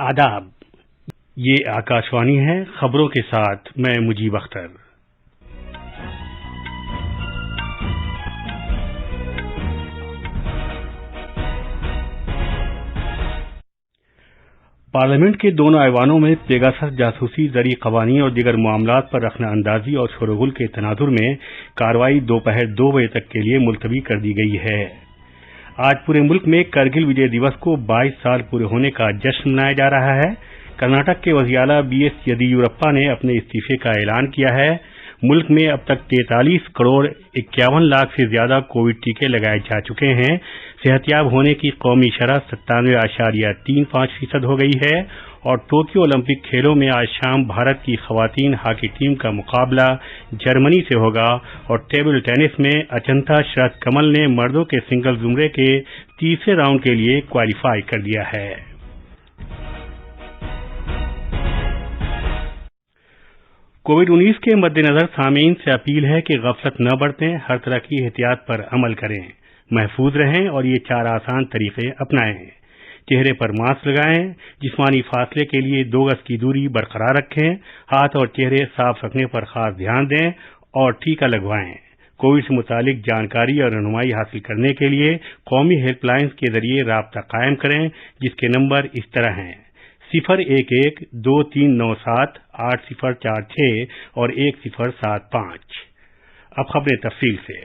آداب، یہ آکاشوانی ہے۔ خبروں کے ساتھ میں مجیب اختر۔ پارلیمنٹ کے دونوں ایوانوں میں پیگاسس جاسوسی، زرعی قوانین اور دیگر معاملات پر رخنہ اندازی اور شور و غل کے تناظر میں کارروائی دوپہر 2 بجے تک کے لیے ملتوی کر دی گئی ہے۔ آج پورے ملک میں کرگل وجے دیوس کو 22 سال پورے ہونے کا جشن منایا جا رہا ہے۔ کرناٹک کے وزیر اعلیٰ بی ایس یدیورپا نے اپنے استعفے کا اعلان کیا ہے۔ ملک میں اب تک 43 کروڑ 51 لاکھ سے زیادہ کووڈ ٹیکے لگائے جا چکے ہیں۔ صحت یاب ہونے کی قومی شرح 97.35% ہو گئی ہے اور ٹوکیو اولمپک کھیلوں میں آج شام بھارت کی خواتین ہاکی ٹیم کا مقابلہ جرمنی سے ہوگا اور ٹیبل ٹینس میں اچنتا شرت کمل نے مردوں کے سنگل زمرے کے تیسرے راؤنڈ کے لیے کوالیفائی کر لیا ہے۔ کووڈ-19 کے مد نظر سامعین سے اپیل ہے کہ غفلت نہ برتیں، ہر طرح کی احتیاط پر عمل کریں، محفوظ رہیں اور یہ 4 آسان طریقے اپنائیں۔ چہرے پر ماسک لگائیں، جسمانی فاصلے کے لیے 2 گز کی دوری برقرار رکھیں، ہاتھ اور چہرے صاف رکھنے پر خاص دھیان دیں اور ٹیکہ لگوائیں۔ کووڈ سے متعلق جانکاری اور رہنمائی حاصل کرنے کے لیے قومی ہیلپ لائنز کے ذریعے رابطہ قائم کریں، جس کے نمبر اس طرح ہیں: 011-2397-8046 اور 1075۔ اب خبریں تفصیل سے۔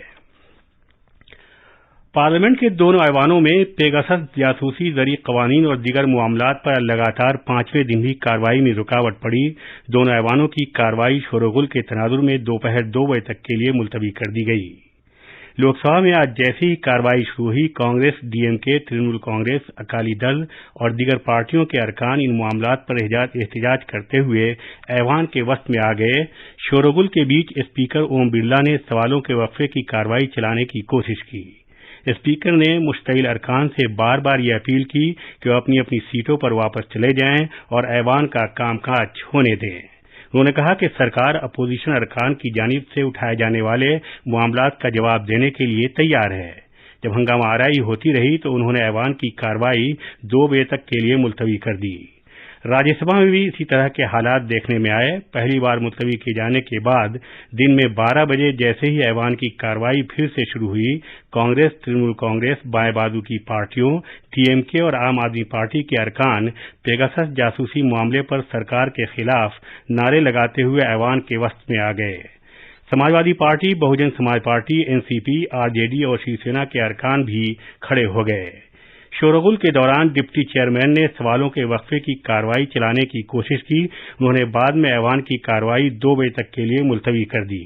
پارلیمنٹ کے دونوں ایوانوں میں پیگاسس جاسوسی، زرعی قوانین اور دیگر معاملات پر لگاتار 5ویں دن بھی کارروائی میں رکاوٹ پڑی۔ دونوں ایوانوں کی کارروائی شور و غل کے تناظر میں دوپہر 2 بجے تک کے لیے ملتوی کر دی گئی۔ لوک سبھا میں آج جیسے ہی کارروائی شروع ہوئی، کانگریس، ڈی ایم کے، ترنمول کانگریس، اکالی دل اور دیگر پارٹیوں کے ارکان ان معاملات پر احتجاج کرتے ہوئے ایوان کے وسط میں آ گئے۔ شور و غل کے بیچ اسپیکر اوم برلا نے سوالوں کے وقفے کی کارروائی چلانے کی کوشش کی۔ اسپیکر نے مشتعل ارکان سے بار بار یہ اپیل کی کہ وہ اپنی اپنی سیٹوں پر واپس چلے جائیں اور ایوان کا کام کاج ہونے دیں۔ انہوں نے کہا کہ سرکار اپوزیشن ارکان کی جانب سے اٹھائے جانے والے معاملات کا جواب دینے کے لیے تیار ہے۔ جب ہنگامہ آرائی ہوتی رہی تو انہوں نے ایوان کی کارروائی 2 بجے تک کے لیے ملتوی کر دی۔ راجیہ سبھا میں بھی اسی طرح کے حالات دیکھنے میں آئے۔ پہلی بار ملتوی کیے جانے کے بعد دن میں 12 بجے جیسے ہی ایوان کی کارروائی پھر سے شروع ہوئی، کانگریس، ترنمول کانگریس، بائیں بازو کی پارٹیوں، ٹی ایم کے اور عام آدمی پارٹی کے ارکان پیگاسس جاسوسی معاملے پر سرکار کے خلاف نعرے لگاتے ہوئے ایوان کے وسط میں آ گئے۔ سماجوادی پارٹی، بہوجن سماج پارٹی، این سی پی، آر جے ڈی اور شیو سینا کے ارکان بھی کھڑے ہو گئے۔ شور و غل کے دوران ڈپٹی چیئرمین نے سوالوں کے وقفے کی کارروائی چلانے کی کوشش کی۔ انہوں نے بعد میں ایوان کی کارروائی 2 بجے تک کے لیے ملتوی کر دی۔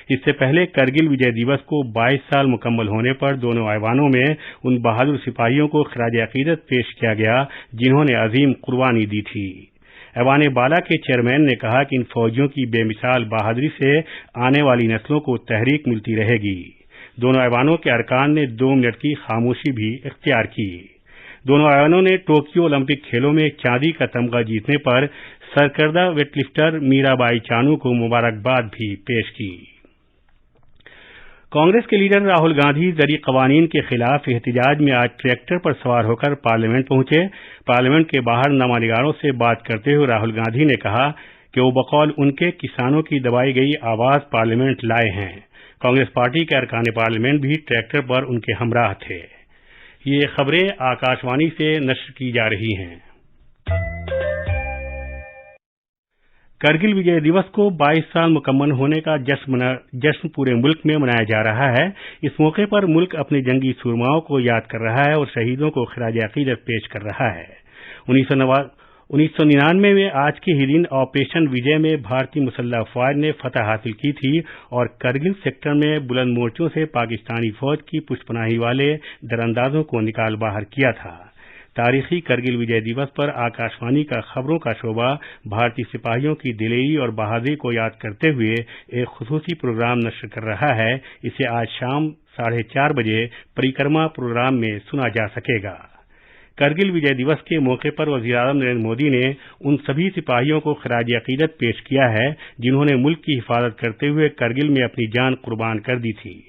اس سے پہلے کرگل وجے دیوس کو 22 سال مکمل ہونے پر دونوں ایوانوں میں ان بہادر سپاہیوں کو خراج عقیدت پیش کیا گیا جنہوں نے عظیم قربانی دی تھی۔ ایوان بالا کے چیئرمین نے کہا کہ ان فوجیوں کی بے مثال بہادری سے آنے والی نسلوں کو تحریک ملتی رہے گی۔ دونوں ایوانوں کے ارکان نے 2 منٹ کی خاموشی بھی اختیار کی۔ دونوں ایوانوں نے ٹوکیو اولمپک کھیلوں میں چاندی کا تمغہ جیتنے پر سرکردہ ویٹ لفٹر میرا بائی چانو کو مبارکباد بھی پیش کی۔ کانگریس کے لیڈر راہل گاندھی زرعی قوانین کے خلاف احتجاج میں آج ٹریکٹر پر سوار ہو کر پارلیمنٹ پہنچے۔ پارلیمنٹ کے باہر نامہ نگاروں سے بات کرتے ہوئے راہل گاندھی نے کہا کہ وہ بقول ان کے کسانوں کی دبائی گئی آواز پارلیمنٹ لائے ہیں۔ کانگریس پارٹی کے ارکان پارلیمنٹ بھی ٹریکٹر پر ان کے ہمراہ تھے۔ یہ خبریں آکاشوانی سے نشر کی جا رہی ہیں۔ کرگل وجے دیوس کو 22 سال مکمل ہونے کا جشن پورے ملک میں منایا جا رہا ہے۔ اس موقع پر ملک اپنے جنگی سورماؤں کو یاد کر رہا ہے اور شہیدوں کو خراج عقیدت پیش کر رہا ہے۔ 1999 میں آج کے ہی دن آپریشن وجے میں بھارتی مسلح افواج نے فتح حاصل کی تھی اور کرگل سیکٹر میں بلند مورچوں سے پاکستانی فوج کی پشت پناہی والے دراندازوں کو نکال باہر کیا تھا۔ تاریخی کرگل وجے دیوس پر آکاشوانی کا خبروں کا شعبہ بھارتی سپاہیوں کی دلیری اور بہادری کو یاد کرتے ہوئے ایک خصوصی پروگرام نشر کر رہا ہے۔ اسے آج شام 4:30 بجے پریکرما پروگرام میں سنا جا سکے گا۔ کرگل وجے دیوس کے موقع پر وزیر اعظم نریندر مودی نے ان سبھی سپاہیوں کو خراج عقیدت پیش کیا ہے جنہوں نے ملک کی حفاظت کرتے ہوئے کرگل میں اپنی جان قربان کر دی تھی۔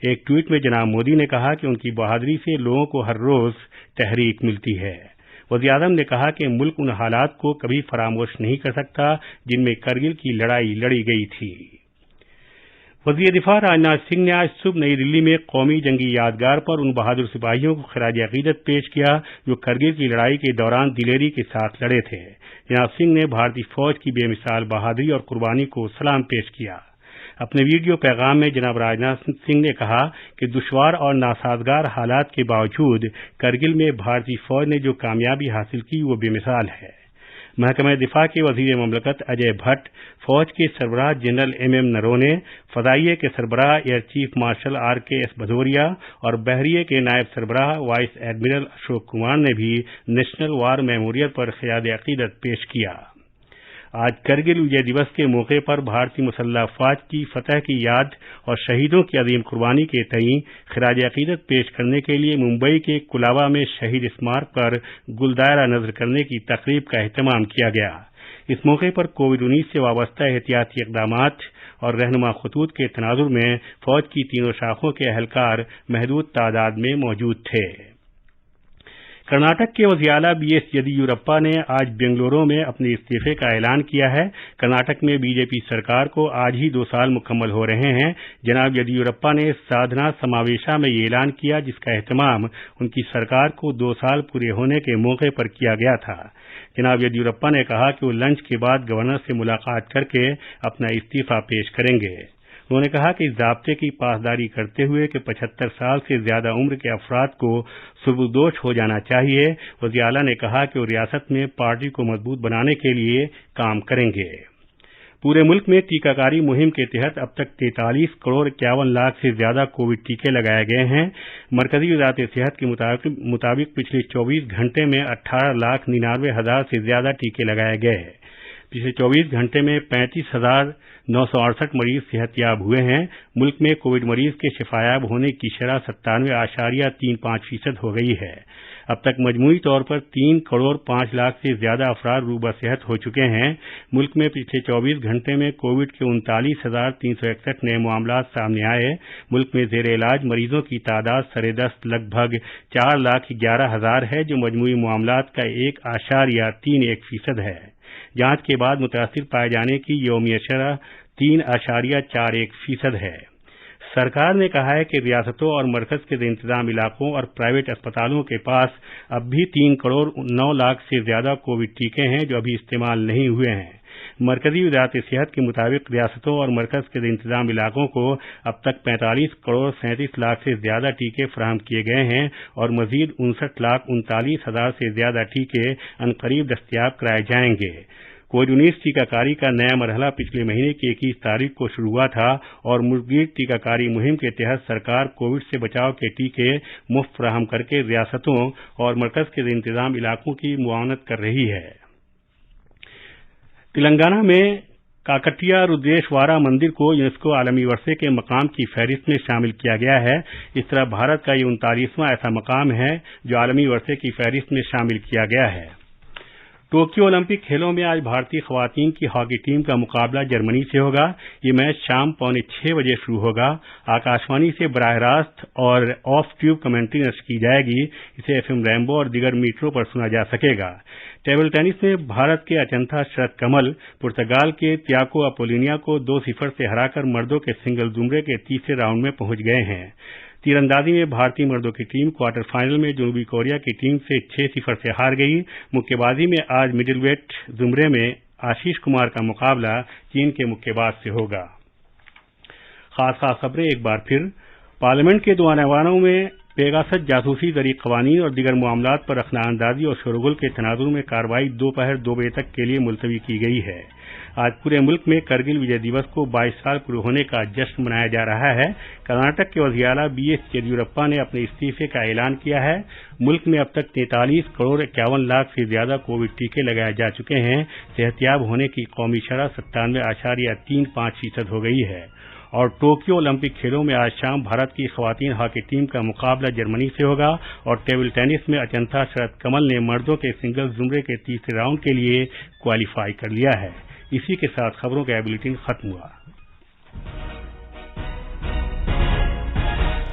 ایک ٹویٹ میں جناب مودی نے کہا کہ ان کی بہادری سے لوگوں کو ہر روز تحریک ملتی ہے۔ वज़ीर-ए-आज़म ने कहा कि मुल्क उन हालात को कभी फरामोश नहीं कर सकता जिनमें करगिल की लड़ाई लड़ी गई थी। वज़ीर दिफा राजनाथ सिंह ने आज सुबह नई दिल्ली में कौमी जंगी यादगार पर उन बहादुर सिपाहियों को खिराज अकीदत पेश किया जो करगिल की लड़ाई के दौरान दिलेरी के साथ लड़े थे। जनाब सिंह ने भारतीय फौज की बेमिसाल बहादुरी और कुर्बानी को सलाम पेश किया। अपने वीडियो पैगाम में जनाब राजनाथ सिंह ने कहा कि दुश्वार और नासाजगार हालात के बावजूद करगिल में भारतीय फौज ने जो कामयाबी हासिल की वो बेमिसाल है। महकमा दिफा के वजीर ममलकत अजय भट्ट, फौज के सरबराह जनरल एम नरवणे, फदाइये के सरबराह air chief marshal RKS Bhadauria और बहरिये के नायब सरबराह वाइस एडमिरल अशोक कुमार ने भी नेशनल वार मेमोरियल पर खिराज अकीदत पेश किया। आज करगिल विजय दिवस के मौके पर भारतीय मुसल्लह अफवाज की फतह की याद और शहीदों की अजीम कुर्बानी के तई खिराज अकीदत पेश करने के लिए मुंबई के कुलाबा में शहीद स्मारक पर गुलदायरा नजर करने की तकरीब का एहतमाम किया गया। इस मौके पर कोविड-19 से वाबस्ता एहतियाती इक़दामात और रहनुमा खतूत के तनाजुर में फौज की तीनों शाखों के अहलकार महदूद तादाद में मौजूद थे। कर्नाटक के वज़ीर आला BS येदियुरप्पा ने आज बेंगलुरु में अपने इस्तीफे का ऐलान किया है। कर्नाटक में बीजेपी सरकार को आज ही 2 साल मुकम्मल हो रहे हैं। जनाब येदियुरप्पा ने साधना समावेशा में ये ऐलान किया जिसका एहतमाम उनकी सरकार को 2 साल पूरे होने के मौके पर किया गया था। जनाब येदियुरप्पा ने कहा कि वो लंच के बाद गवर्नर से मुलाकात करके अपना इस्तीफा पेश करेंगे। उन्होंने कहा कि इस ज़ाब्ते की पासदारी करते हुए कि 75 साल से ज्यादा उम्र के अफराद को सुबुदोश हो जाना चाहिए। वज़ीर आला ने कहा कि वो रियासत में पार्टी को मजबूत बनाने के लिए काम करेंगे। पूरे मुल्क में टीकाकारी मुहिम के तहत अब तक 43 करोड़ 51 लाख से ज्यादा कोविड टीके लगाए गए हैं। मरकजी वज़ारत सेहत के मुताबिक पिछले 24 घंटे में 18,99,000 से ज्यादा टीके लगाए गए। पिछले 24 घंटे में 35,968 मरीज सेहतयाब हुए हैं। मुल्क में कोविड मरीज के शिफायाब होने की शरह 97.35% हो गई है। अब तक मजमूई तौर पर 3 करोड़ 5 लाख से ज्यादा अफराद रूबा सेहत हो चुके हैं। मुल्क में पिछले 24 घंटे में कोविड के 39,361 नए मामला सामने आए। मुल्क में जेर इलाज मरीजों की तादाद सरेदस्त लगभग 4,11,000 है जो मजमूई मामलात का 1.31% है। जांच के बाद मुतासिर पाए जाने की यौमिया शरह 3.41% है। सरकार ने कहा है कि रियासतों और मरकज के इंतजाम इलाकों और प्राइवेट अस्पतालों के पास अब भी 3 करोड़ 9 लाख से ज्यादा कोविड टीके हैं जो अभी इस्तेमाल नहीं हुए हैं। मरकजी वज़ारत सेहत के मुताबिक रियासतों और मरकज के इंतजाम इलाकों को अब तक 45 करोड़ 37 लाख से ज्यादा टीके फराहम किए गए हैं और मजीद 59,39,000 से ज्यादा टीके अनकरीब दस्तयाब कराए जाएंगे। कोविड-19 टीकाकारी का नया मरहला पिछले महीने की 21 तारीख को शुरू हुआ था और मुल्की टीकाकारी मुहिम के तहत सरकार कोविड से बचाव के टीके मुफ्त फराहम करके रियासतों और मरकज के इंतजाम इलाकों की मुआवनत कर रही है। तेलंगाना में काकटिया रुद्रेश्वरा मंदिर को यूनेस्को आलमी वर्षे के मकाम की फहरिस्त में शामिल किया गया है। इस तरह भारत का ये 39वां ऐसा मकाम है जो आलमी वर्षे की फहरिस्त में शामिल किया गया है। टोक्यो ओलंपिक खेलों में आज भारतीय खवातीन की हॉकी टीम का मुकाबला जर्मनी से होगा। ये मैच शाम 5:45 बजे शुरू होगा। आकाशवाणी से बराह रास्त और ऑफ ट्यूब कमेंट्री नष्ट की जाएगी। इसे FM रैम्बो और दीगर मीटरों पर सुना जा सकेगा। टेबल टेनिस में भारत के अचंथा शरत कमल पुर्तगाल के त्याको अपोलिनिया को 2-0 से हराकर मर्दों के सिंगल जुमरे के तीसरे राउंड में पहुंच गए हैं। तीरंदाजी में भारतीय मर्दों की टीम क्वार्टर फाइनल में जनूबी कोरिया की टीम से 6-0 से हार गई। मुक्केबाजी में आज मिडिलवेट जुमरे में आशीष कुमार का मुकाबला चीन के मुक्केबाज से होगा। खास खबरें एक बार फिर। पार्लियामेंट के 2 ऐवानों में पेगासस जासूसी जरी कवानीन और दीगर मामलात पर अखनाअंदाजी और शोरगुल के तनाजुर में कार्रवाई दोपहर 2 बजे तक के लिए मुलतवी की गई है। आज पूरे मुल्क में करगिल विजय दिवस को 22 साल पूरे होने का जश्न मनाया जा रहा है। कर्नाटक के वज़ीर आला BS येदियुरप्पा ने अपने इस्तीफे का ऐलान किया है। मुल्क में अब तक 43 करोड़ 51 लाख से ज्यादा कोविड टीके लगाए जा चुके हैं। सेहतयाब होने की कौमी शरह 97.35% हो गई है। और टोक्यो ओलंपिक खेलों में आज शाम भारत की खवातीन हॉकी टीम का मुकाबला जर्मनी से होगा और टेबल टेनिस में अचंथा शरत कमल ने मर्दों के सिंगल्स जुमरे के तीसरे राउंड के लिए क्वालिफाई कर लिया है। इसी के साथ खबरों का बुलेटिन खत्म हुआ।